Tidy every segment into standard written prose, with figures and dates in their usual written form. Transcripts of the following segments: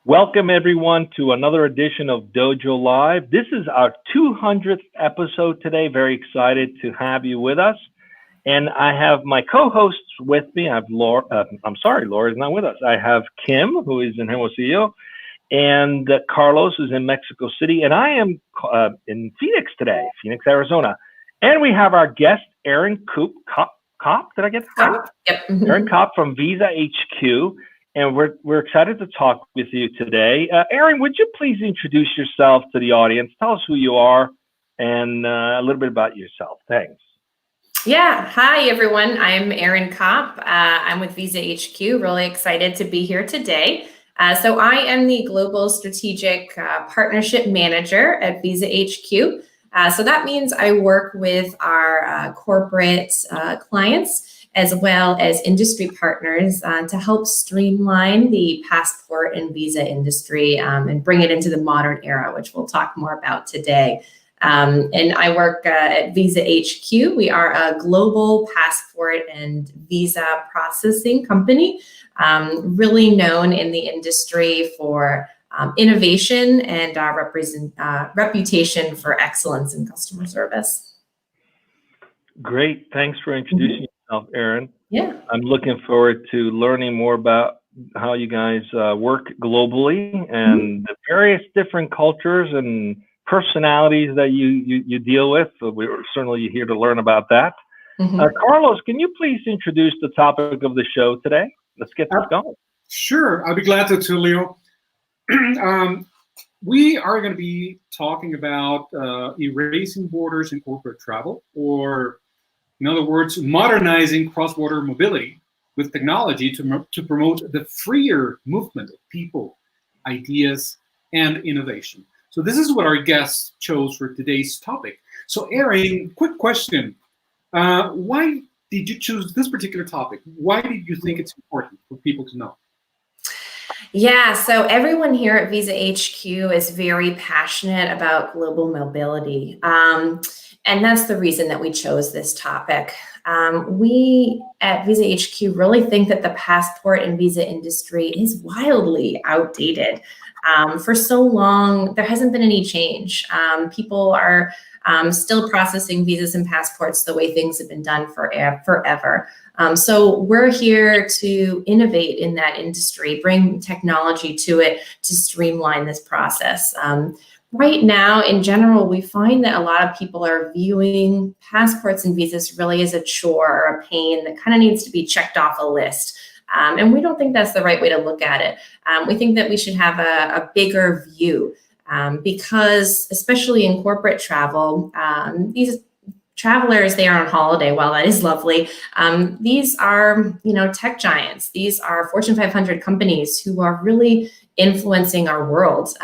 Welcome everyone to another edition of Dojo Live. This is our 200th episode today. Very excited to have you with us. And I have my co-hosts with me. I have Laura. Laura is not with us. I have Kim, who is in Hermosillo, and Carlos is in Mexico City. And I am in Phoenix today, Phoenix, Arizona. And we have our guest, Erin Kopp. Did I get that right? Yep. Erin Kopp from VisaHQ. And we're excited to talk with you today. Erin, would you please introduce yourself to the audience? Tell us who you are and a little bit about yourself. Thanks. Yeah. Hi, everyone. I'm Erin Kopp. I'm with VisaHQ. Really excited to be here today. So I am the Global Strategic Partnership Manager at VisaHQ. So that means I work with our corporate clients as well as industry partners to help streamline the passport and visa industry and bring it into the modern era, which we'll talk more about today. And I work at VisaHQ. We are a global passport and visa processing company, really known in the industry for innovation and our reputation for excellence in customer service. Great. Thanks for introducing yourself, Erin. Yeah. I'm looking forward to learning more about how you guys work globally and the various different cultures and personalities that you deal with. So we're certainly here to learn about that. Carlos, can you please introduce the topic of the show today? Let's get this going. Sure. I'll be glad to, Leo. We are going to be talking about erasing borders in corporate travel, or in other words, modernizing cross-border mobility with technology to promote the freer movement of people, ideas, and innovation. So this is what our guests chose for today's topic. So Erin, quick question. Why did you choose this particular topic? Why did you think it's important for people to know? Yeah, so everyone here at VisaHQ is very passionate about global mobility. And that's the reason that we chose this topic. We at VisaHQ really think that the passport and visa industry is wildly outdated. For so long, there hasn't been any change. People are still processing visas and passports the way things have been done forever. So we're here to innovate in that industry, bring technology to it to streamline this process. Right now, in general, we find that a lot of people are viewing passports and visas really as a chore or a pain that kind of needs to be checked off a list. And we don't think that's the right way to look at it. We think that we should have a bigger view because, especially in corporate travel, these travelers, they are on holiday. While that is lovely, these are, tech giants. These are Fortune 500 companies who are really influencing our world.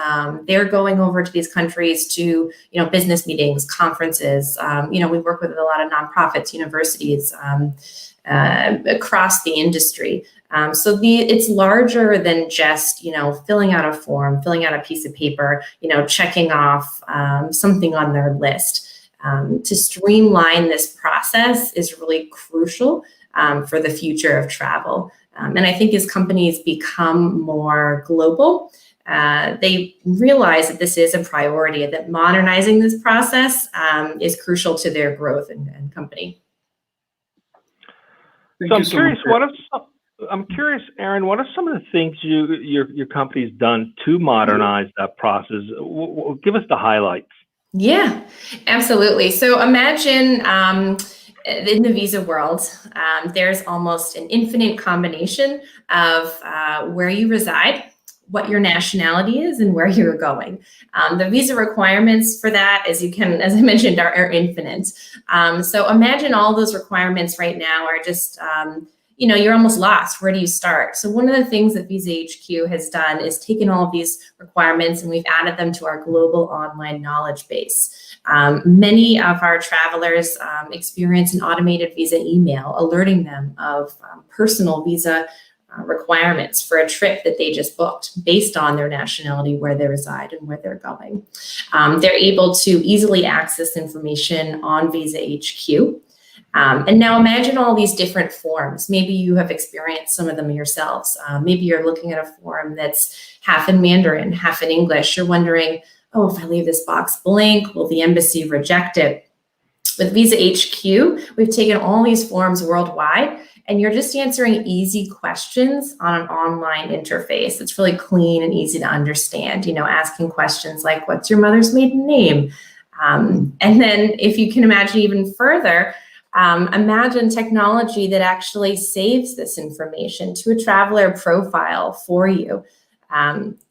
They're going over to these countries to, business meetings, conferences. We work with a lot of nonprofits, universities across the industry. So it's larger than just, filling out a form, filling out a piece of paper, checking off something on their list. To streamline this process is really crucial for the future of travel. And I think as companies become more global, they realize that this is a priority, that modernizing this process is crucial to their growth and company. I'm curious, Erin, what are some of the things your company's done to modernize that process? Give us the highlights. Yeah, absolutely. So imagine in the visa world, there's almost an infinite combination of where you reside, what your nationality is, and where you're going. The visa requirements for that, as I mentioned, are infinite. So imagine all those requirements right now are just, you're almost lost. Where do you start? So one of the things that VisaHQ has done is taken all of these requirements and we've added them to our global online knowledge base. Many of our travelers experience an automated visa email alerting them of personal visa requirements for a trip that they just booked based on their nationality, where they reside, and where they're going. They're able to easily access information on VisaHQ. And now imagine all these different forms. Maybe you have experienced some of them yourselves. Maybe you're looking at a form that's half in Mandarin, half in English. You're wondering, oh, if I leave this box blank, will the embassy reject it? With VisaHQ, we've taken all these forms worldwide, and you're just answering easy questions on an online interface. It's really clean and easy to understand, asking questions like, what's your mother's maiden name? And then if you can imagine even further, imagine technology that actually saves this information to a traveler profile for you.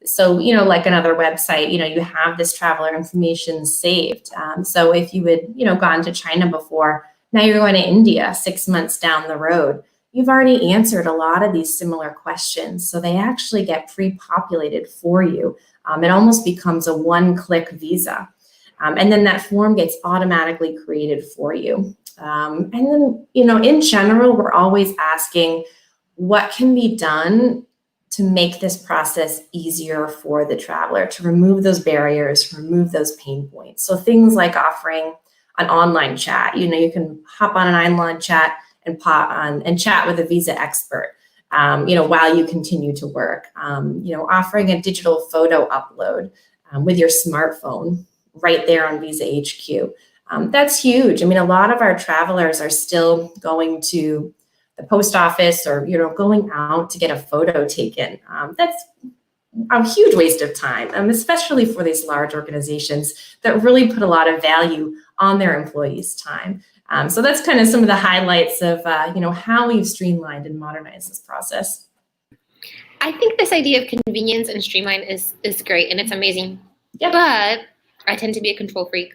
So, like another website, you have this traveler information saved. So if you had, gone to China before, now you're going to India 6 months down the road, you've already answered a lot of these similar questions. So they actually get pre-populated for you. It almost becomes a one-click visa. And then that form gets automatically created for you. And then, in general, we're always asking what can be done to make this process easier for the traveler, to remove those barriers, remove those pain points. So things like offering an online chat. You can hop on an online chat and pop on and chat with a visa expert, while you continue to work. Offering a digital photo upload with your smartphone right there on VisaHQ. That's huge. I mean, a lot of our travelers are still going to the post office or, going out to get a photo taken. That's a huge waste of time, especially for these large organizations that really put a lot of value on their employees' time. So that's kind of some of the highlights of, how we've streamlined and modernized this process. I think this idea of convenience and streamline is great, and it's amazing. Yeah. But I tend to be a control freak.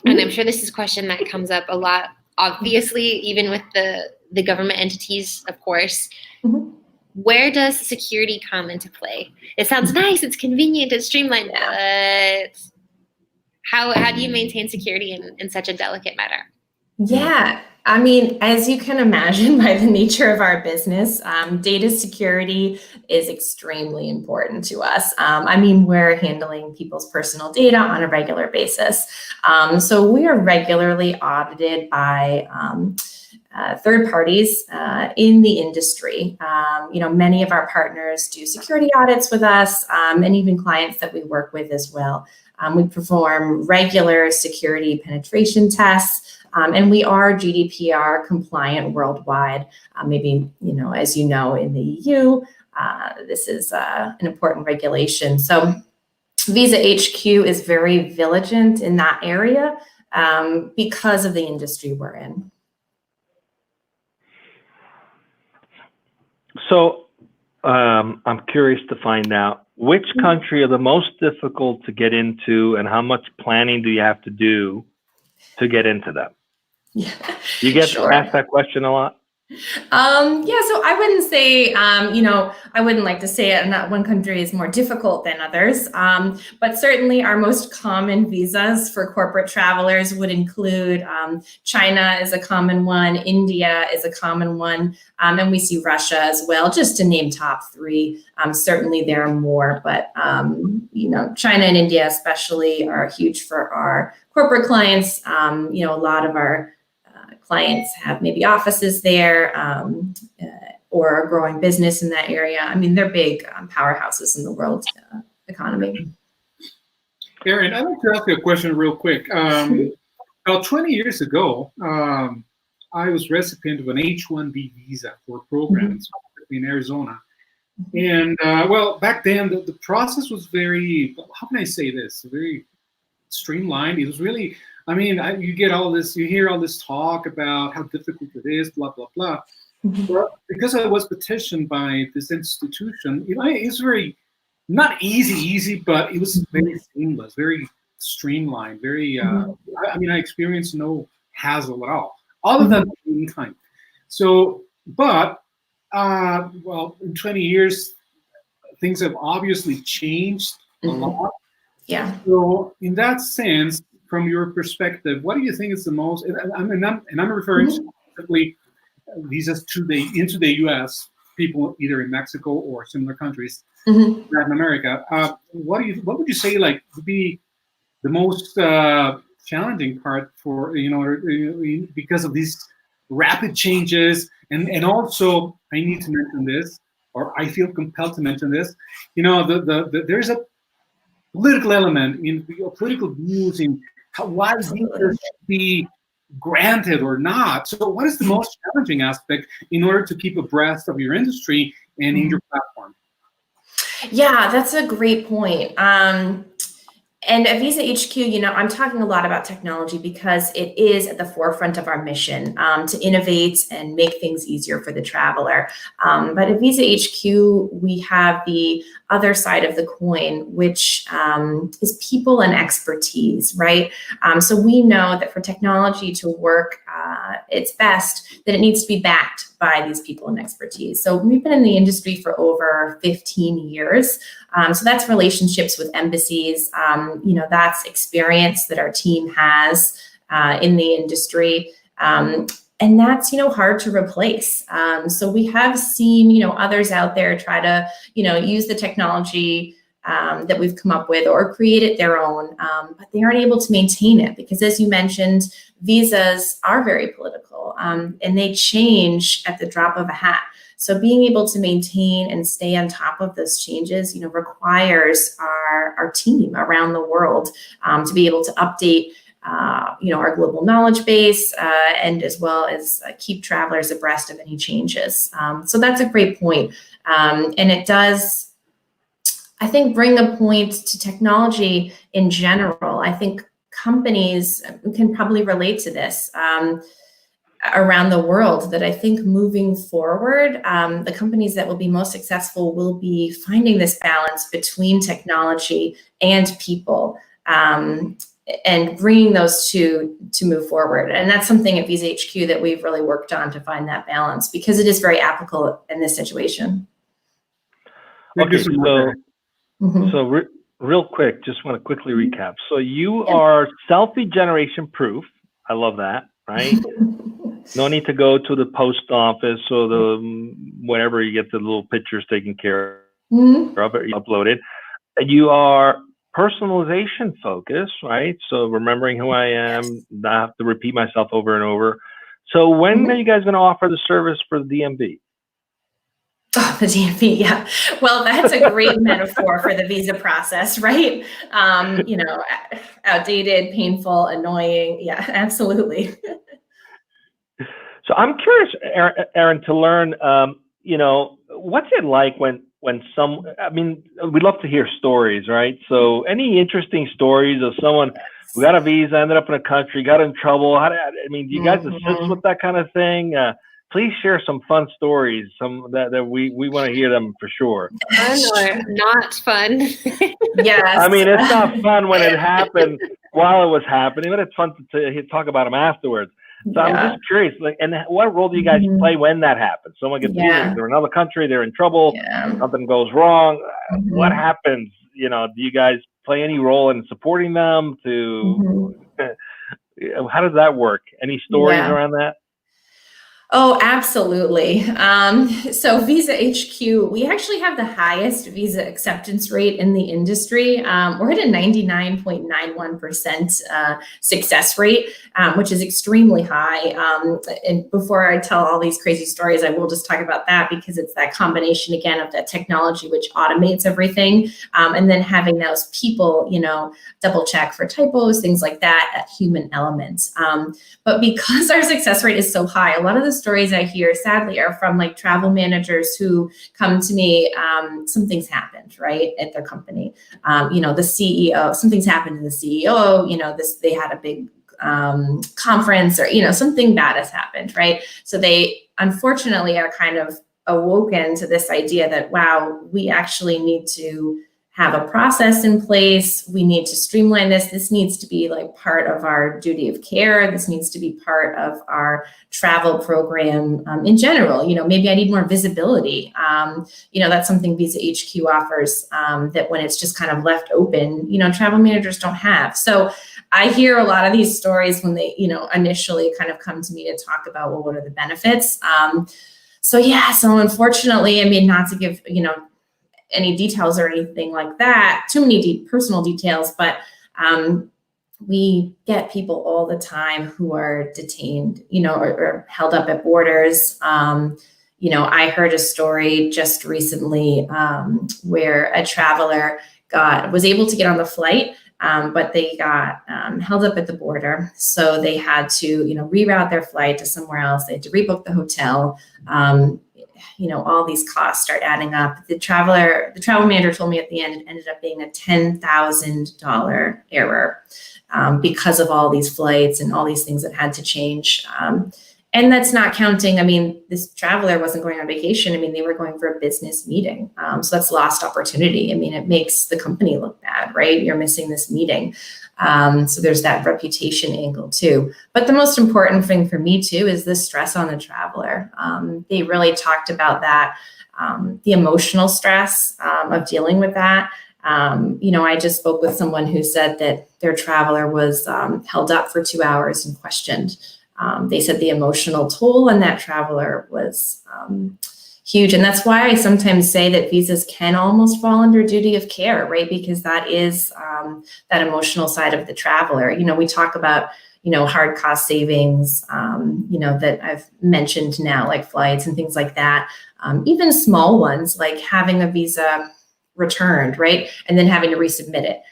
And I'm sure this is a question that comes up a lot, obviously, even with the government entities, of course. Mm-hmm. Where does security come into play? It sounds nice, it's convenient, it's streamlined, but how do you maintain security in such a delicate matter? Yeah, I mean, as you can imagine by the nature of our business, data security is extremely important to us. We're handling people's personal data on a regular basis. So we are regularly audited by third parties in the industry. Many of our partners do security audits with us, and even clients that we work with as well. We perform regular security penetration tests. And we are GDPR compliant worldwide. Maybe, as you know, in the EU, this is an important regulation. So VisaHQ is very vigilant in that area because of the industry we're in. So I'm curious to find out which country are the most difficult to get into, and how much planning do you have to do to get into them? Yeah, you get sure. asked that question a lot? So I wouldn't say, I wouldn't like to say not one country is more difficult than others, but certainly our most common visas for corporate travelers would include China is a common one, India is a common one, and we see Russia as well, just to name top three. Certainly there are more, but China and India especially are huge for our corporate clients. A lot of our clients have maybe offices there or a growing business in that area. I mean, they're big powerhouses in the world economy. Erin, I'd like to ask you a question real quick. About 20 years ago, I was recipient of an H-1B visa for a program in Arizona. And back then the process was very, how can I say this? Very streamlined. It was really, you get all this, you hear all this talk about how difficult it is, blah, blah, blah. But because I was petitioned by this institution, it's very, not easy, but it was very seamless, very streamlined, very, I experienced no hassle at all, other than the meantime. So, but, in 20 years, things have obviously changed a lot. Yeah. So in that sense, from your perspective, what do you think is the most, and I'm referring specifically visas into the U.S., people either in Mexico or similar countries, Latin America. What would you say would be the most challenging part for, because of these rapid changes, and also I need to mention this, or I feel compelled to mention this. You know, there's a political element in your political views in why visas should be granted or not. So what is the most challenging aspect in order to keep abreast of your industry and in your platform? Yeah, that's a great point. And at VisaHQ, you know, I'm talking a lot about technology because it is at the forefront of our mission to innovate and make things easier for the traveler. But at VisaHQ, we have the other side of the coin, which is people and expertise, right? So we know that for technology to work its best, that it needs to be backed by these people and expertise. So we've been in the industry for over 15 years. So that's relationships with embassies. You know, that's experience that our team has in the industry. And that's, you know, hard to replace. So we have seen, you know, others out there try to, you know, use the technology that we've come up with or create it their own, but they aren't able to maintain it because, as you mentioned, visas are very political and they change at the drop of a hat. So being able to maintain and stay on top of those changes, you know, requires our team around the world to be able to update you know, our global knowledge base and as well as keep travelers abreast of any changes. So that's a great point. And it does, I think, bring a point to technology in general. I think companies can probably relate to this around the world, that I think moving forward, the companies that will be most successful will be finding this balance between technology and people. And bringing those two to move forward. And that's something at VisaHQ that we've really worked on to find that balance because it is very applicable in this situation. Okay, so real quick, just want to quickly recap. So you are selfie generation proof. I love that, right? No need to go to the post office or the wherever you get the little pictures taken care of it, you upload it. And you are personalization focus, right? So remembering who I am, not have to repeat myself over and over. So when are you guys going to offer the service for the DMV? Oh, the DMV, yeah. Well, that's a great metaphor for the visa process, right? You know, outdated, painful, annoying. Yeah, absolutely. So I'm curious, Erin, to learn, you know, what's it like when some, I mean, we'd love to hear stories, right? So any interesting stories of someone who got a visa, ended up in a country, got in trouble? I mean, do you guys assist with that kind of thing? Please share some fun stories, some that we want to hear them for sure. Fun or not fun? Yes. I mean, it's not fun when it happened while it was happening, but it's fun to talk about them afterwards. So I'm just curious, like, and what role do you guys play when that happens? Someone gets visa, they're in another country, they're in trouble, something goes wrong. What happens? You know, do you guys play any role in supporting them? How does that work? Any stories around that? Oh, absolutely. So VisaHQ, we actually have the highest visa acceptance rate in the industry. We're at a 99.91% success rate, which is extremely high. And before I tell all these crazy stories, I will just talk about that because it's that combination again of that technology which automates everything, and then having those people, you know, double check for typos, things like that, human elements. But because our success rate is so high, a lot of the stories I hear, sadly, are from like travel managers who come to me, something's happened, right, at their company. You know, the CEO, something's happened to the CEO, you know, they had a big conference or, you know, something bad has happened, right? So they unfortunately are kind of awoken to this idea that, wow, we actually need to have a process in place. We need to streamline this. This needs to be like part of our duty of care. This needs to be part of our travel program in general. You know, maybe I need more visibility. You know, that's something VisaHQ offers that when it's just kind of left open, you know, travel managers don't have. So I hear a lot of these stories when they, you know, initially kind of come to me to talk about, well, what are the benefits? So unfortunately, I mean, not to give, you know, any details or anything like that, too many personal details, but we get people all the time who are detained, or held up at borders. I heard a story just recently where a traveler was able to get on the flight, but they got held up at the border. So they had to, reroute their flight to somewhere else. They had to rebook the hotel. All these costs start adding up. The travel manager told me at the end, it ended up being a $10,000 error because of all these flights and all these things that had to change. And that's not counting, this traveler wasn't going on vacation. They were going for a business meeting. So that's lost opportunity. It makes the company look bad, right? You're missing this meeting. So there's that reputation angle too. But the most important thing for me too is the stress on the traveler. They really talked about that, the emotional stress of dealing with that. I just spoke with someone who said that their traveler was held up for 2 hours and questioned. They said the emotional toll on that traveler was huge. And that's why I sometimes say that visas can almost fall under duty of care, right? Because that is that emotional side of the traveler. We talk about, hard cost savings, that I've mentioned now, like flights and things like that. Even small ones, like having a visa returned, right? And then having to resubmit it.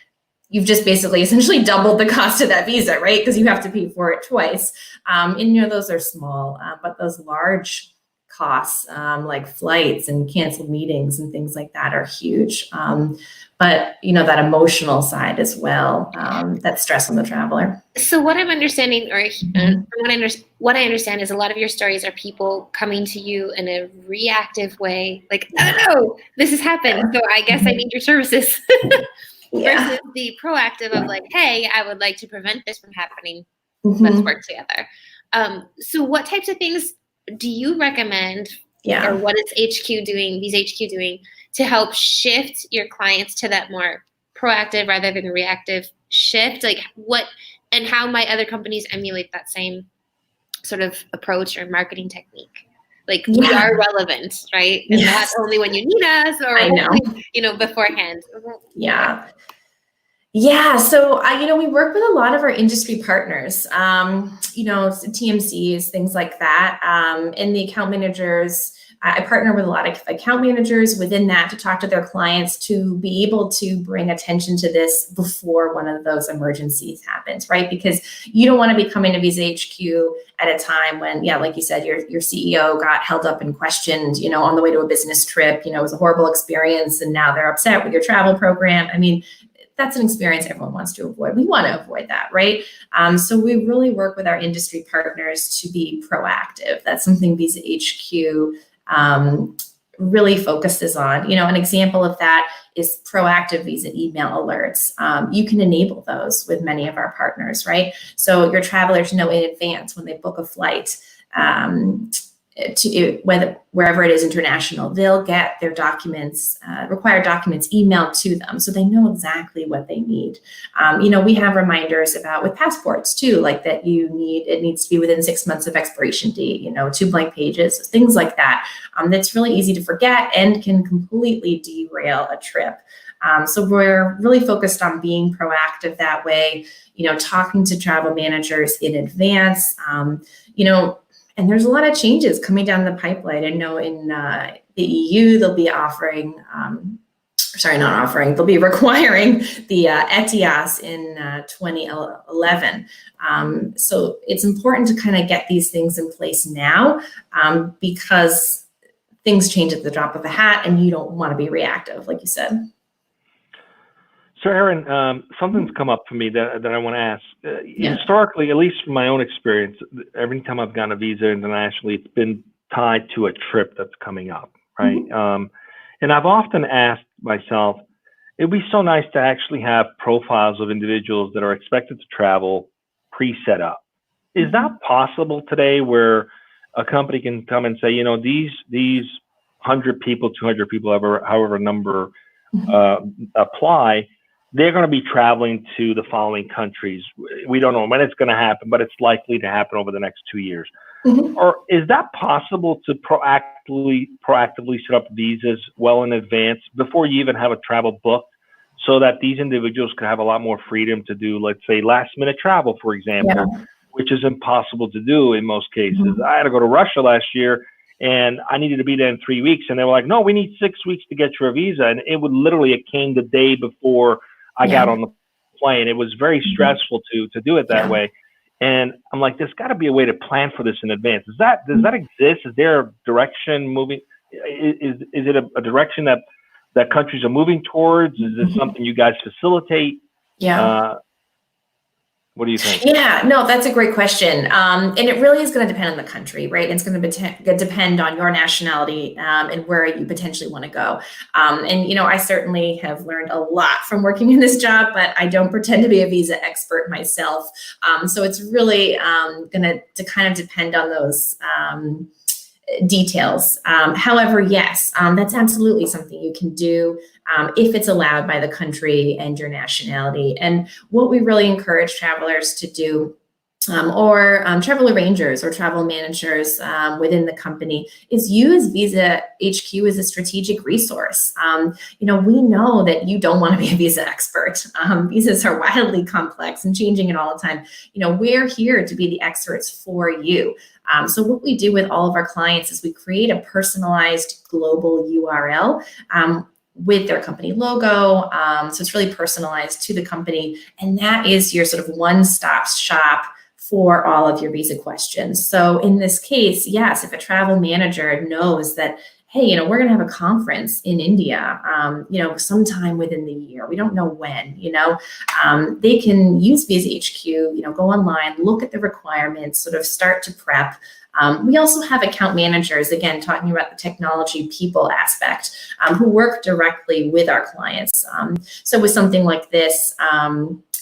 You've just basically essentially doubled the cost of that visa, right? Because you have to pay for it twice. And those are small, but those large costs, like flights and canceled meetings and things like that, are huge. But that emotional side as well, that stress on the traveler. So what I'm understanding, or what I understand, is a lot of your stories are people coming to you in a reactive way, like, oh no, this has happened, so I guess I need your services. Yeah. Versus the proactive of like, hey, I would like to prevent this from happening. Let's work together. So what types of things do you recommend, or what is HQ doing, VisaHQ doing, to help shift your clients to that more proactive rather than reactive shift? Like what, and how might other companies emulate that same sort of approach or marketing technique? Like we are relevant, right? And not only when you need us, or only, beforehand. Yeah. Yeah. So, we work with a lot of our industry partners, TMCs, things like that. And the account managers, I partner with a lot of account managers within that to talk to their clients to be able to bring attention to this before one of those emergencies happens, right? Because you don't want to be coming to VisaHQ at a time when, like you said, your CEO got held up and questioned, on the way to a business trip, it was a horrible experience and now they're upset with your travel program. That's an experience everyone wants to avoid. We want to avoid that, right? So we really work with our industry partners to be proactive. That's something VisaHQ really focuses on. An example of that is proactive visa email alerts. You can enable those with many of our partners, right? So your travelers know in advance when they book a flight, wherever it is international, they'll get their documents, required documents emailed to them, so they know exactly what they need. We have reminders with passports too, like that it needs to be within 6 months of expiration date, 2 blank pages, things like that. That's really easy to forget and can completely derail a trip. So we're really focused on being proactive that way, talking to travel managers in advance, and there's a lot of changes coming down the pipeline. I know in the EU, they'll be they'll be requiring the ETIAS in 2011. So it's important to kind of get these things in place now because things change at the drop of a hat and you don't want to be reactive, like you said. So Erin, something's come up for me that I want to ask. Historically, at least from my own experience, every time I've gotten a visa internationally, it's been tied to a trip that's coming up, right? And I've often asked myself, it'd be so nice to actually have profiles of individuals that are expected to travel pre-set up. Is that possible today, where a company can come and say, these 100 people, 200 people, however number apply, they're going to be traveling to the following countries. We don't know when it's going to happen, but it's likely to happen over the next 2 years. Or is that possible to proactively set up visas well in advance before you even have a travel booked, so that these individuals could have a lot more freedom to do, let's say, last minute travel, for example, which is impossible to do in most cases. I had to go to Russia last year and I needed to be there in 3 weeks. And they were like, no, we need 6 weeks to get your visa. And it came the day before I got on the plane. It was very stressful to do it that way. And I'm like, there's got to be a way to plan for this in advance. Does that exist? Is there a direction moving? Is it a direction that countries are moving towards? Is this something you guys facilitate? What do you think? Yeah, no, that's a great question. And it really is going to depend on the country, right? It's going to depend on your nationality and where you potentially want to go. And, you know, I certainly have learned a lot from working in this job, but I don't pretend to be a visa expert myself. So it's really going to kind of depend on those details. However, yes, that's absolutely something you can do if it's allowed by the country and your nationality. And what we really encourage travelers to do, or travel arrangers or travel managers within the company, is use VisaHQ as a strategic resource. You know, we know that you don't want to be a visa expert. Visas are wildly complex and changing it all the time. You know, we're here to be the experts for you. So what we do with all of our clients is we create a personalized global URL with their company logo. So it's really personalized to the company. And that is your sort of one-stop shop for all of your visa questions. So in this case, yes, if a travel manager knows that, hey, you know, we're going to have a conference in India, you know, sometime within the year, we don't know when, you know, they can use VisaHQ, you know, go online, look at the requirements, sort of start to prep. We also have account managers, again, talking about the technology people aspect, who work directly with our clients. So with something like this,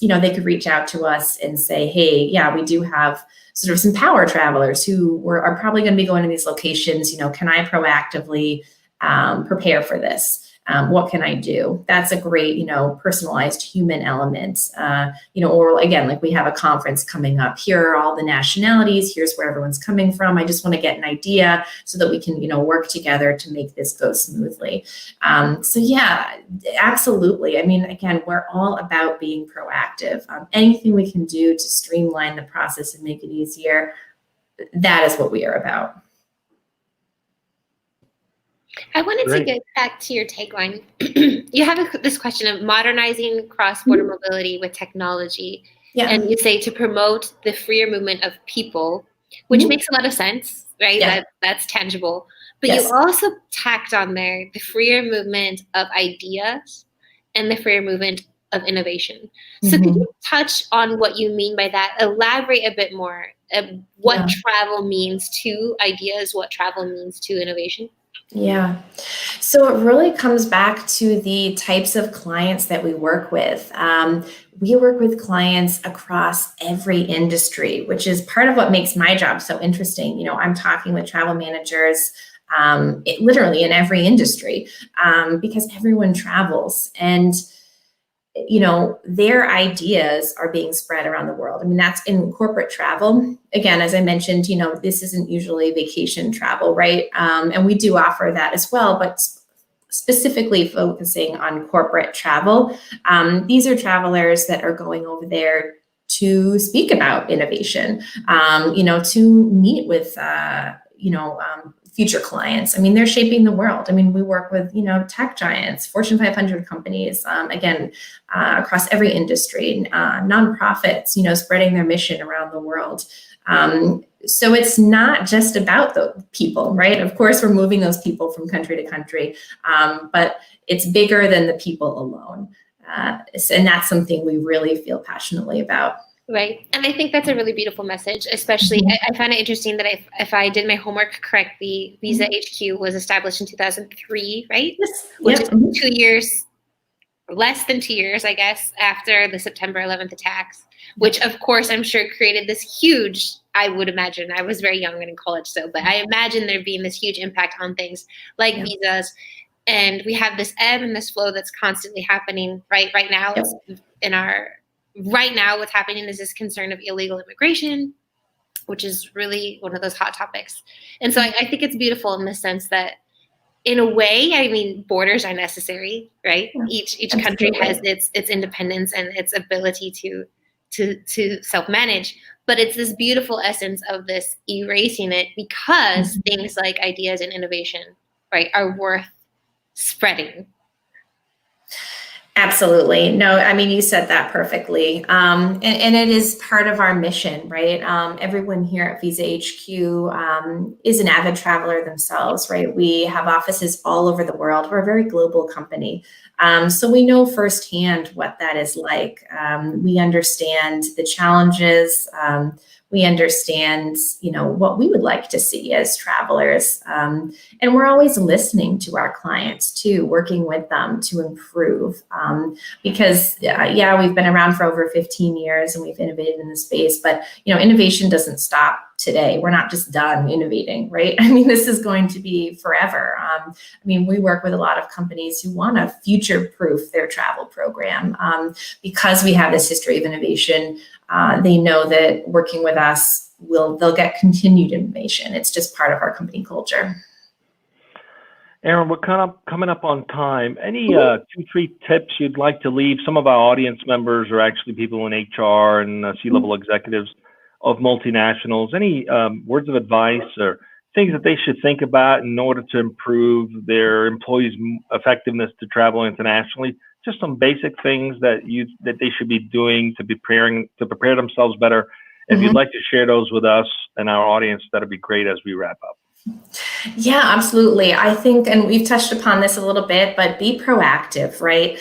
you know, they could reach out to us and say, hey, yeah, we do have sort of some power travelers who are probably going to be going to these locations. You know, can I proactively prepare for this? What can I do? That's a great, you know, personalized human element. You know, or again, like we have a conference coming up. Here are all the nationalities. Here's where everyone's coming from. I just want to get an idea so that we can, you know, work together to make this go smoothly. So yeah, absolutely. I mean, again, we're all about being proactive. Anything we can do to streamline the process and make it easier, that is what we are about. I wanted to get back to your tagline. You have this question of modernizing cross-border mobility with technology. And you say to promote the freer movement of people, which makes a lot of sense, right? That's tangible. But you also tacked on there the freer movement of ideas and the freer movement of innovation. So could you touch on what you mean by that? Elaborate a bit more what travel means to ideas, what travel means to innovation? Yeah. So it really comes back to the types of clients that we work with. We work with clients across every industry, which is part of what makes my job so interesting. You know, I'm talking with travel managers literally in every industry because everyone travels, and you know, their ideas are being spread around the world. I mean, that's in corporate travel. Again, as I mentioned, you know, this isn't usually vacation travel, right? And we do offer that as well, but specifically focusing on corporate travel. These are travelers that are going over there to speak about innovation, you know, to meet with, you know, future clients. I mean, they're shaping the world. I mean, we work with, you know, tech giants, Fortune 500 companies, again, across every industry, nonprofits, you know, spreading their mission around the world. So it's not just about the people, right? Of course, we're moving those people from country to country, but it's bigger than the people alone. And that's something we really feel passionately about. Right. And I think that's a really beautiful message, especially I find it interesting that if I did my homework correctly, VisaHQ was established in 2003, right? Yes. Which is 2 years, less than 2 years, I guess, after the September 11th attacks, which of course I'm sure created this huge, I would imagine, I was very young and in college, so, but I imagine there being this huge impact on things like visas. And we have this ebb and this flow that's constantly happening right now Right now, what's happening is this concern of illegal immigration, which is really one of those hot topics. And so I think it's beautiful in the sense that in a way, I mean, borders are necessary, right? Each country has its independence and its ability to self-manage, but it's this beautiful essence of this erasing it, because things like ideas and innovation, right, are worth spreading. Absolutely. No, I mean, you said that perfectly. And it is part of our mission, right? Everyone here at VisaHQ is an avid traveler themselves, right? We have offices all over the world. We're a very global company. So we know firsthand what that is like. We understand the challenges. We understand, what we would like to see as travelers. And we're always listening to our clients too, working with them to improve. Because we've been around for over 15 years and we've innovated in the space, but innovation doesn't stop today. We're not just done innovating, right? I mean, this is going to be forever. We work with a lot of companies who want to future-proof their travel program. Because we have this history of innovation, they know that working with us, they'll get continued innovation. It's just part of our company culture. Erin, we're kind of coming up on time. Any 2-3 tips you'd like to leave? Some of our audience members are actually people in HR and C-level executives of multinationals. Any words of advice or things that they should think about in order to improve their employees' effectiveness to travel internationally? Just some basic things that they should be doing to prepare themselves better. If you'd like to share those with us and our audience, that'd be great as we wrap up. Yeah, absolutely. I think, and we've touched upon this a little bit, but be proactive, right?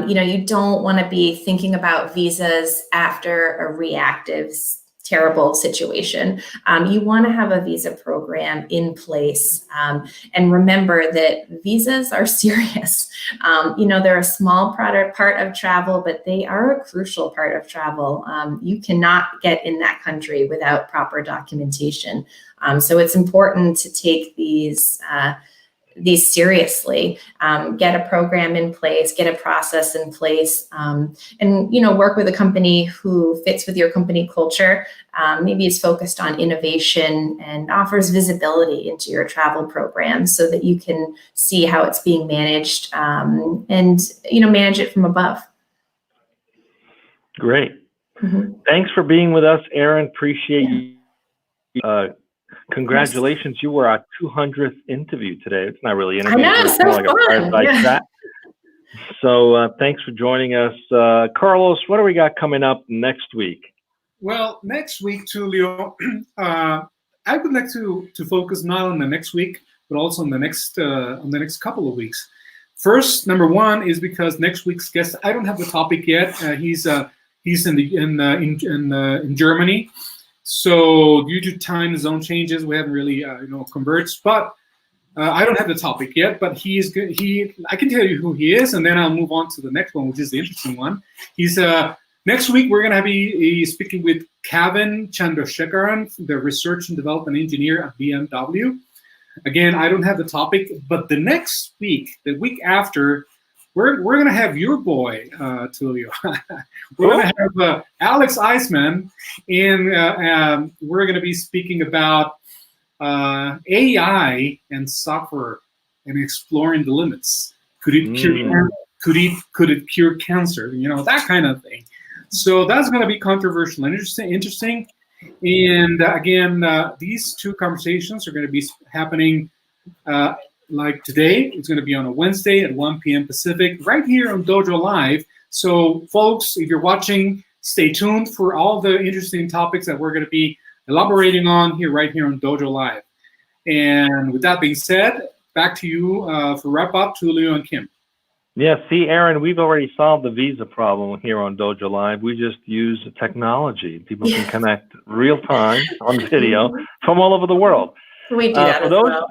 You don't want to be thinking about visas after a reactive, terrible situation. You want to have a visa program in place. And remember that visas are serious. They're a small part of travel, but they are a crucial part of travel. You cannot get in that country without proper documentation. So it's important to take these seriously, get a program in place, get a process in place, and work with a company who fits with your company culture, maybe is focused on innovation and offers visibility into your travel program so that you can see how it's being managed, and manage it from above. Great. Thanks for being with us, Erin. Appreciate you. Congratulations, you were our 200th interview today. It's not really an interview, it's more like a fireside chat. So thanks for joining us. Carlos, what do we got coming up next week? Well, next week, Tulio, I would like to focus not on the next week, but also on the next couple of weeks. First, number one is because next week's guest, I don't have the topic yet. He's in Germany. So due to time zone changes, we haven't really converged. But I don't have the topic yet. But he's good. I can tell you who he is, and then I'll move on to the next one, which is the interesting one. He's next week we're gonna be speaking with Kevin Chandrasekaran, the research and development engineer at BMW. Again, I don't have the topic, but the next week, the week after, we're gonna have your boy, Tulio. We're gonna have Alex Eisman, and we're gonna be speaking about AI and software and exploring the limits. Could it cure? Could it cure cancer? That kind of thing. So that's gonna be controversial and interesting. And again, these two conversations are gonna be happening. Like today, it's going to be on a Wednesday at 1 p.m. Pacific, right here on Dojo Live. So, folks, if you're watching, stay tuned for all the interesting topics that we're going to be elaborating on right here on Dojo Live. And with that being said, back to you for wrap up, Tulio and Kim. Yeah, see, Erin, we've already solved the visa problem here on Dojo Live. We just use technology. People can connect real time on video from all over the world. We do that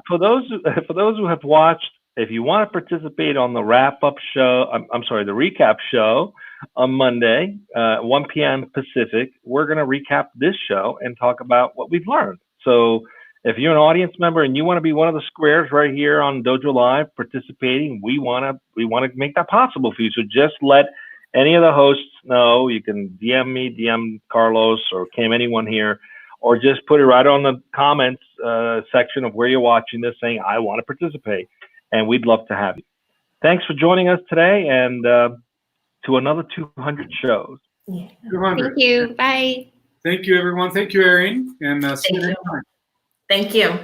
for those who have watched, if you want to participate on the wrap-up show, the recap show on Monday, 1 p.m. Pacific, we're going to recap this show and talk about what we've learned. So if you're an audience member and you want to be one of the squares right here on Dojo Live participating, we want to make that possible for you. So just let any of the hosts know. You can DM me, DM Carlos or Kim, anyone here, or just put it right on the comments section of where you're watching this saying, I want to participate. and we'd love to have you. Thanks for joining us today, and to another 200 shows. 200. Thank you. Bye. Thank you, everyone. Thank you, Erin. And see you next time. Thank you.